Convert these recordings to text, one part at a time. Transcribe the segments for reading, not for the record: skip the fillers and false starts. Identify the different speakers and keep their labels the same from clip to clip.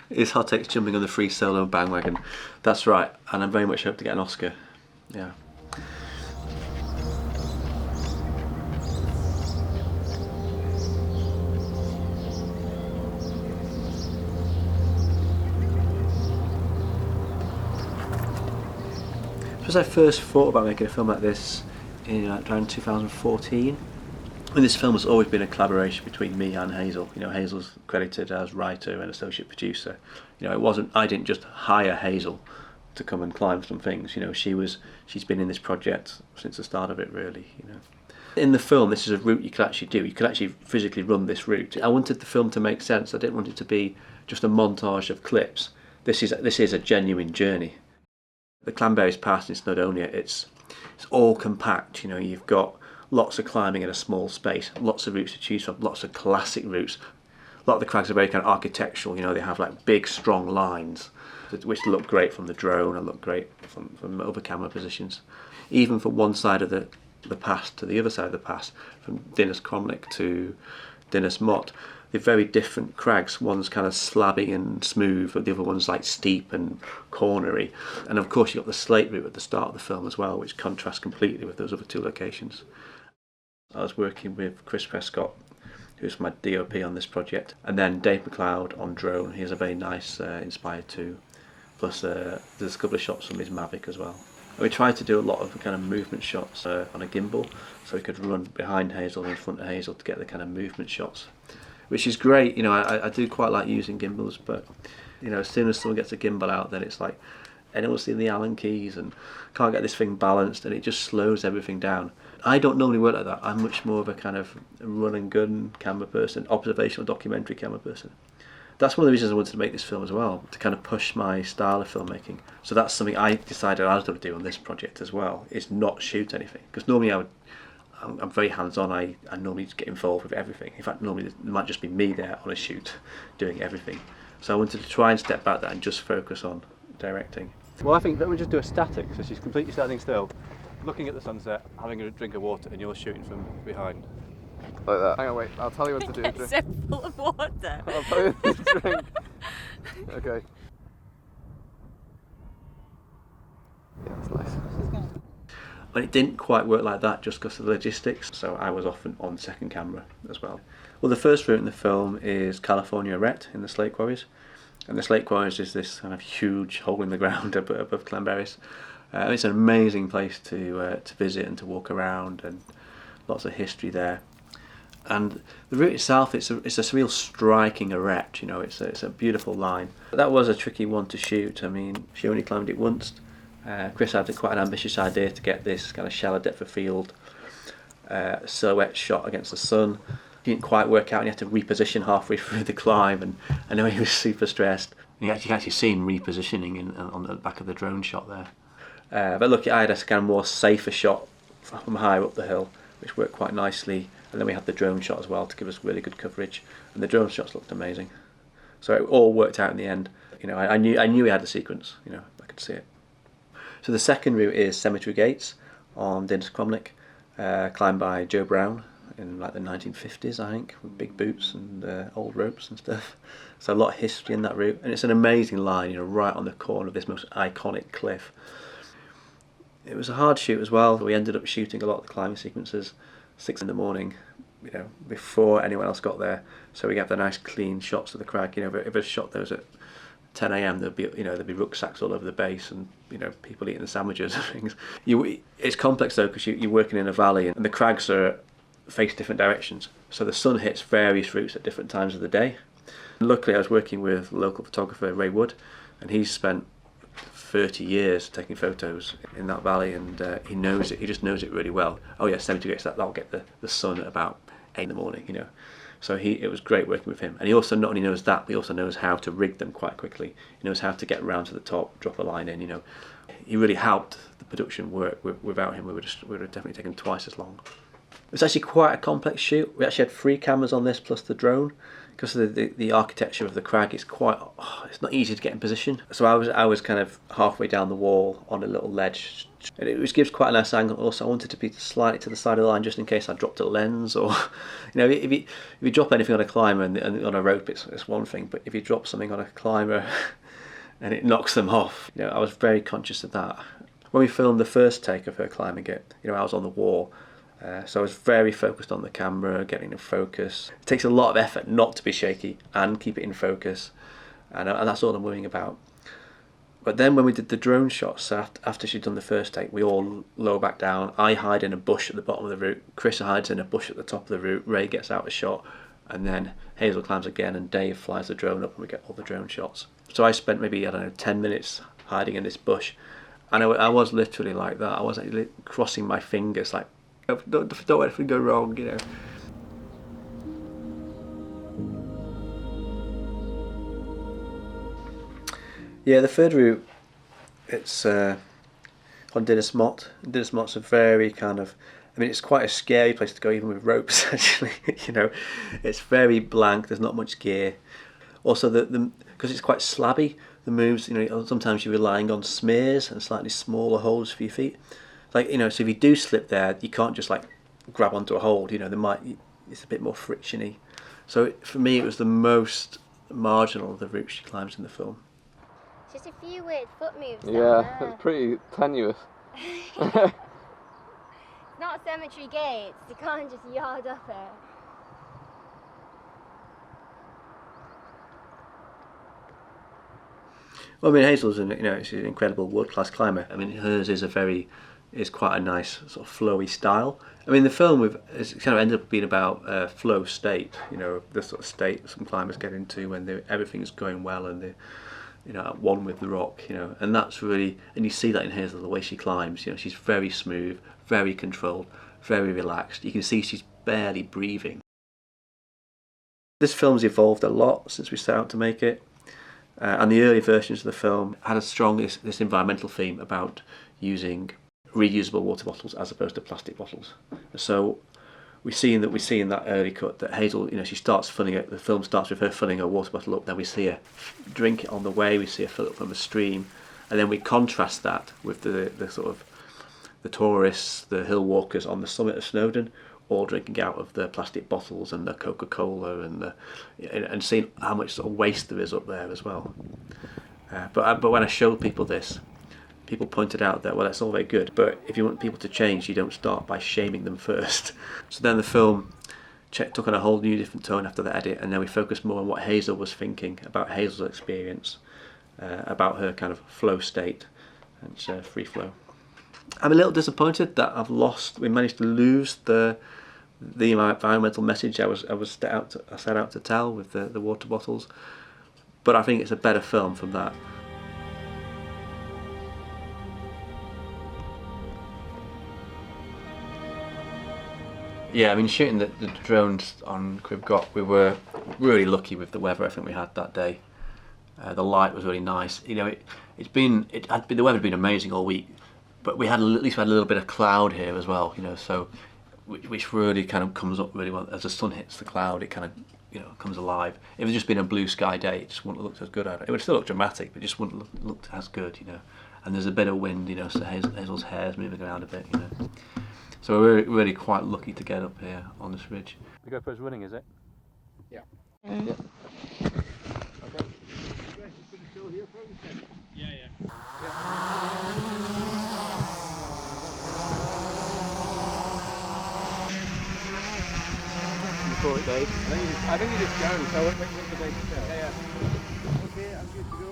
Speaker 1: Is Hot X jumping on the free solo bandwagon? That's right, and I very much hope to get an Oscar. Yeah. I suppose I first thought about making a film like this in around 2014. And this film has always been a collaboration between me and Hazel. You know, Hazel's credited as writer and associate producer. You know, it wasn't, I didn't just hire Hazel to come and climb some things. You know, she's been in this project since the start of it, really. You know, in the film, this is a route you could actually do. You could actually physically run this route. I wanted the film to make sense. I didn't want it to be just a montage of clips. This is a genuine journey. The Clanberries Pass in Snowdonia, it's all compact. You know, you've got lots of climbing in a small space, lots of routes to choose from, lots of classic routes. A lot of the crags are very kind of architectural, you know, they have like big strong lines which look great from the drone and look great from over camera positions. Even from one side of the pass to the other side of the pass, from Dinas Cromlech to Dinas Mott, they're very different crags. One's kind of slabby and smooth, but the other one's like steep and cornery. And of course you've got the slate route at the start of the film as well, which contrasts completely with those other two locations. I was working with Chris Prescott, who's my DOP on this project, and then Dave McLeod on drone. He has a very nice Inspire 2, plus there's a couple of shots from his Mavic as well. And we tried to do a lot of kind of movement shots on a gimbal, so we could run behind Hazel and in front of Hazel to get the kind of movement shots, which is great. You know, I do quite like using gimbals, but you know, as soon as someone gets a gimbal out, then it's like anyone's seen the Allen keys and can't get this thing balanced, and it just slows everything down. I don't normally work like that. I'm much more of a kind of run and gun camera person, observational documentary camera person. That's one of the reasons I wanted to make this film as well, to kind of push my style of filmmaking. So that's something I decided I was going to do on this project as well, is not shoot anything. Because normally I'm very hands-on. I normally get involved with everything. In fact, normally it might just be me there on a shoot doing everything. So I wanted to try and step back that and just focus on directing. Well, I think that would just do a static, so she's completely standing still, looking at the sunset, having a drink of water, and you're shooting from behind.
Speaker 2: Like that. Hang on, wait, I'll tell you what to do.
Speaker 3: Get so full of water.
Speaker 2: I'll tell you what to drink. Okay. Yeah, that's nice.
Speaker 1: But it didn't quite work like that just because of the logistics, so I was often on second camera as well. Well, the first route in the film is California Arete in the Slate Quarries. And the Slate Quarries is this kind of huge hole in the ground above Clanberries. It's an amazing place to visit and to walk around, and lots of history there. And the route itself, it's a real striking arête. You know, it's a beautiful line. But that was a tricky one to shoot. I mean, she only climbed it once. Chris had quite an ambitious idea to get this kind of shallow depth of field silhouette shot against the sun. It didn't quite work out, and he had to reposition halfway through the climb, and I know he was super stressed. You can actually see him repositioning on the back of the drone shot there. But look, I had a kind of more safer shot from higher up the hill, which worked quite nicely, and then we had the drone shot as well to give us really good coverage, and the drone shots looked amazing. So it all worked out in the end. You know, I knew we had the sequence. You know, I could see it. So the second route is Cemetery Gates on Dinas Cromlech, climbed by Joe Brown in like the 1950s, I think, with big boots and old ropes and stuff. So a lot of history in that route, and it's an amazing line, you know, right on the corner of this most iconic cliff. It was a hard shoot as well. We ended up shooting a lot of the climbing sequences 6 in the morning, you know, before anyone else got there. So we have the nice clean shots of the crag. You know, if a shot those at 10 a.m, there'd be rucksacks all over the base, and you know, people eating the sandwiches and things. It's complex though, because you're working in a valley, and the crags face different directions. So the sun hits various routes at different times of the day. And luckily, I was working with local photographer Ray Wood, and he's spent 30 years taking photos in that valley, and he knows it. He just knows it really well. Oh yeah, 70 degrees. That'll get the sun at about 8 in the morning. You know, so it was great working with him. And he also not only knows that, but he also knows how to rig them quite quickly. He knows how to get around to the top, drop a line in. You know, he really helped the production work. Without him, we would have definitely taken twice as long. It was actually quite a complex shoot. We actually had 3 cameras on this plus the drone, because the architecture of the crag is quite, it's not easy to get in position. So I was kind of halfway down the wall on a little ledge, and it gives quite a nice angle. Also, I wanted to be slightly to the side of the line just in case I dropped a lens, or if you drop anything on a climber and on a rope, it's one thing, but if you drop something on a climber and it knocks them off, I was very conscious of that. When we filmed the first take of her climbing it, I was on the wall. So I was very focused on the camera, getting in focus. It takes a lot of effort not to be shaky and keep it in focus, and that's all I'm worrying about. But then when we did the drone shots, after she'd done the first take, we all lower back down. I hide in a bush at the bottom of the route, Chris hides in a bush at the top of the route, Ray gets out a shot, and then Hazel climbs again and Dave flies the drone up and we get all the drone shots. So I spent maybe, 10 minutes hiding in this bush, and I was literally like that. I was actually crossing my fingers like, don't let anything go wrong, Yeah, the third route, it's on Dinas Mot. Dinas Mot's a very kind of, it's quite a scary place to go even with ropes actually, It's very blank, there's not much gear. Also, because it's quite slabby, the moves, sometimes you're relying on smears and slightly smaller holds for your feet. So if you do slip there, you can't just grab onto a hold, it's a bit more frictiony. So for me, it was the most marginal of the routes she climbs in the film.
Speaker 4: Just a few weird foot moves.
Speaker 2: Yeah, it's pretty tenuous.
Speaker 4: It's not cemetery gates, you can't just yard up it.
Speaker 1: Well, Hazel's she's an incredible world-class climber. Hers is quite a nice sort of flowy style. The film it's kind of ended up being about flow state, the sort of state some climbers get into when everything's going well and they're at one with the rock, and that's really, and you see that in Hazel, the way she climbs, she's very smooth, very controlled, very relaxed. You can see she's barely breathing. This film's evolved a lot since we set out to make it. And the early versions of the film had a strong this environmental theme about using reusable water bottles as opposed to plastic bottles. So we see in that early cut that Hazel, she starts filling it. The film starts with her filling her water bottle up. Then we see her drink it on the way. We see her fill it from a stream, and then we contrast that with the sort of the tourists, the hill walkers on the summit of Snowdon, all drinking out of the plastic bottles and the Coca-Cola and seeing how much sort of waste there is up there as well. But when I showed people this, people pointed out that, well, that's all very good, but if you want people to change, you don't start by shaming them first. So then the film took on a whole new different tone after the edit, and then we focused more on what Hazel was thinking about Hazel's experience, about her kind of flow state and free flow. I'm a little disappointed that we managed to lose the environmental message I set out to tell with the water bottles, but I think it's a better film from that. Yeah, shooting the drones on Crib Goch, we were really lucky with the weather I think we had that day. The light was really nice. The weather had been amazing all week, but at least we had a little bit of cloud here as well, so which really kind of comes up really well as the sun hits the cloud. It kind of comes alive. If it had just been a blue sky day, it just wouldn't have looked as good at it. It would still look dramatic, but it just wouldn't have looked as good, And there's a bit of wind, so Hazel's hair's moving around a bit, So we're really quite lucky to get up here on this ridge. The GoPro's running, is it?
Speaker 2: Yeah.
Speaker 4: Mm.
Speaker 2: Yeah.
Speaker 5: Okay.
Speaker 1: Before it, Dave.
Speaker 5: I think you just go, so wait for Dave to go. Yeah. Okay, I'm good to go.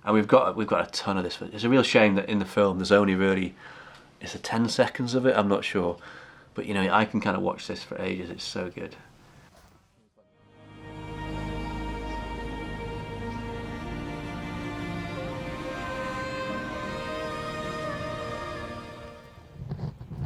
Speaker 1: And we've got a ton of this. It's a real shame that in the film there's only really, is it 10 seconds of it? I'm not sure. But I can kind of watch this for ages. It's so good.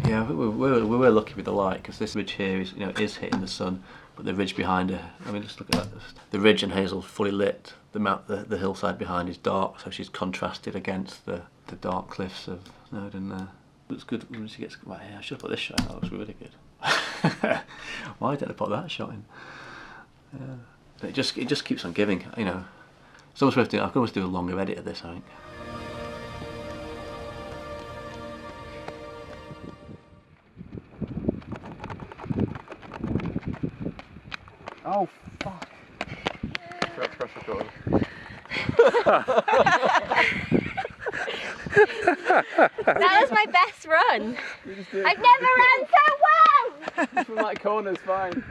Speaker 1: Yeah, we were lucky with the light, because this ridge here is hitting the sun, but the ridge behind her, just look at that. The ridge and Hazel's fully lit. The hillside behind is dark, so she's contrasted against the dark cliffs of Snowden looks good when she gets. Right, yeah, I should have put this shot in. That looks really good. Why did I put that shot in? Yeah. It just keeps on giving. You know, it's almost worth doing. I could almost do a longer edit of this, I think.
Speaker 5: Oh, fuck.
Speaker 2: Forgot to press record.
Speaker 4: That was my best run.
Speaker 2: You just did.
Speaker 4: I've never run so well!
Speaker 2: From that corner's fine.